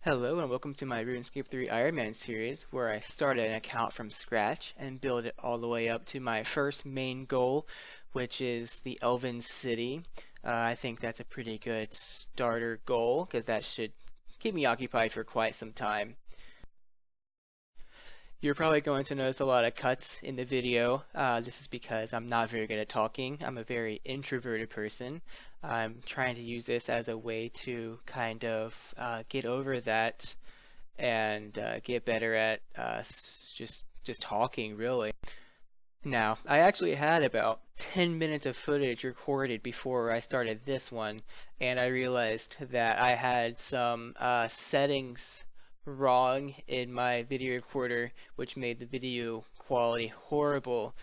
Hello and welcome to my Runescape 3 Ironman series where I started an account from scratch and build it all the way up to my first main goal, which is the Elven City. I think that's a pretty good starter goal because that should keep me occupied for quite some time. You're probably going to notice a lot of cuts in the video. This is because I'm not very good at talking. I'm a very introverted person. I'm trying to use this as a way to kind of get over that and get better at just talking, really. Now, I actually had about 10 minutes of footage recorded before I started this one, and I realized that I had some settings wrong in my video recorder, which made the video quality horrible.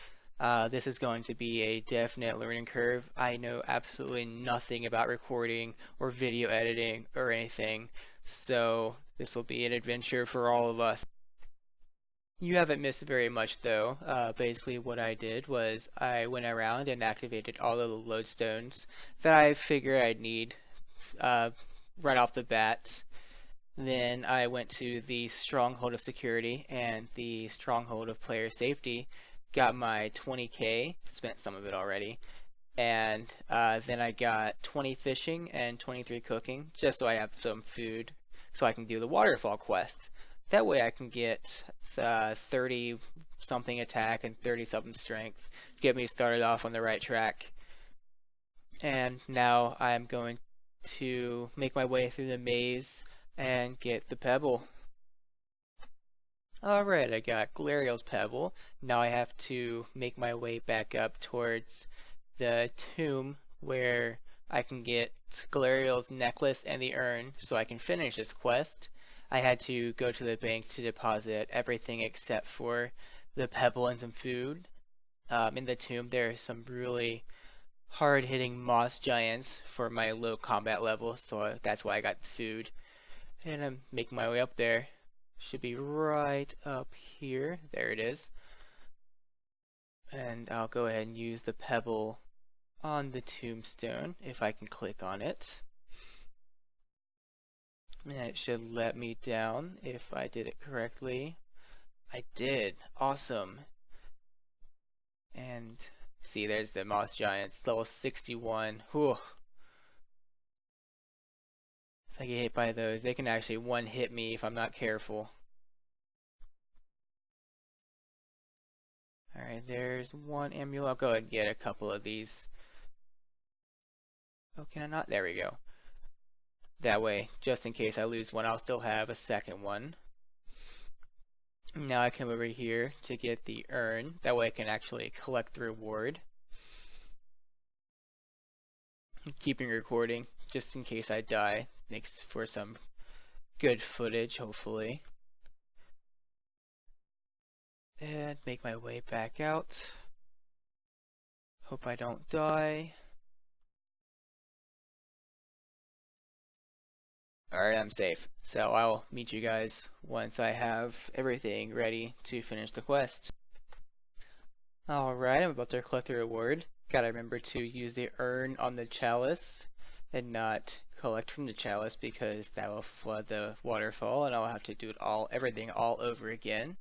This is going to be a definite learning curve. I know absolutely nothing about recording or video editing or anything, so this will be an adventure for all of us. You haven't missed very much though. Basically what I did was I went around and activated all of the lodestones that I figured I'd need uh, right off the bat. Then I went to the Stronghold of Security and the Stronghold of Player Safety, got my 20k, spent some of it already, and then I got 20 fishing and 23 cooking, just so I have some food so I can do the Waterfall Quest. That way I can get 30 something attack and 30 something strength, get me started off on the right track. And now I'm going to make my way through the maze and get the pebble. Alright, I got Galariel's pebble. Now I have to make my way back up towards the tomb where I can get Galariel's necklace and the urn so I can finish this quest. I had to go to the bank to deposit everything except for the pebble and some food. In the tomb there are some really hard-hitting moss giants for my low combat level, so that's why I got the food. And I'm making my way up there. Should be right up here. There it is. And I'll go ahead and use the pebble on the tombstone if I can click on it. And it should let me down if I did it correctly. I did. Awesome. And see, there's the moss giants, level 61. Whew. If I get hit by those, they can actually one-hit me if I'm not careful. Alright, there's one amulet. I'll go ahead and get a couple of these. Oh, can I not? There we go. That way, just in case I lose one, I'll still have a second one. Now I come over here to get the urn. That way I can actually collect the reward. Keeping recording, just in case I die. Makes for some good footage, hopefully. And make my way back out. Hope I don't die. Alright, I'm safe. So I'll meet you guys once I have everything ready to finish the quest. Alright, I'm about to collect the reward. Gotta remember to use the urn on the chalice and not collect from the chalice because that will flood the waterfall and I'll have to do everything all over again.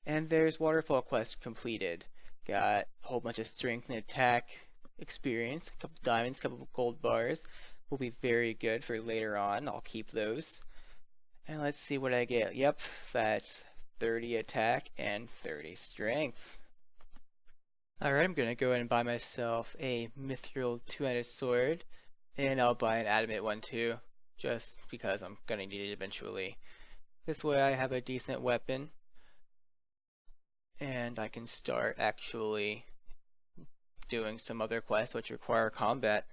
And there's Waterfall Quest completed. Got a whole bunch of strength and attack experience, a couple diamonds, a couple gold bars. Will be very good for later on. I'll keep those. And let's see what I get. Yep, that's 30 attack and 30 strength. Alright, I'm gonna go ahead and buy myself a mithril two-handed sword. And I'll buy an adamant one too, just because I'm gonna need it eventually. This way I have a decent weapon. And I can start actually doing some other quests which require combat.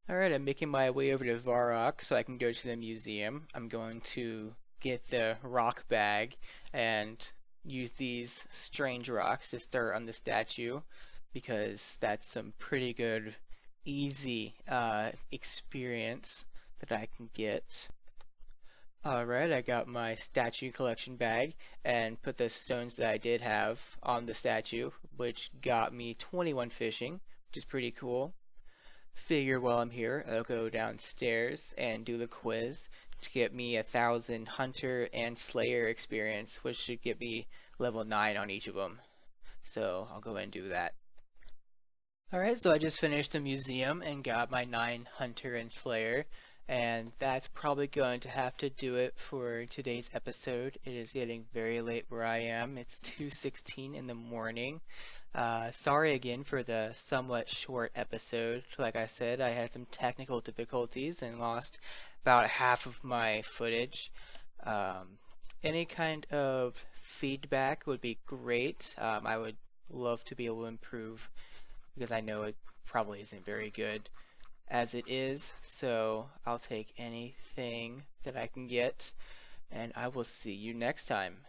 Alright, I'm making my way over to Varrock so I can go to the museum. I'm going to get the rock bag and use these strange rocks to start on the statue because that's some pretty good, easy experience that I can get. Alright, I got my statue collection bag and put the stones that I did have on the statue, which got me 21 fishing, which is pretty cool. Figure while I'm here, I'll go downstairs and do the quiz to get me 1,000 Hunter and Slayer experience, which should get me level 9 on each of them. So I'll go ahead and do that. Alright, so I just finished the museum and got my 9 Hunter and Slayer, and that's probably going to have to do it for today's episode. It is getting very late where I am. It's 2:16 in the morning. Sorry again for the somewhat short episode. Like I said, I had some technical difficulties and lost about half of my footage. Um, any kind of feedback would be great. I would love to be able to improve because I know it probably isn't very good as it is. So I'll take anything that I can get, and I will see you next time.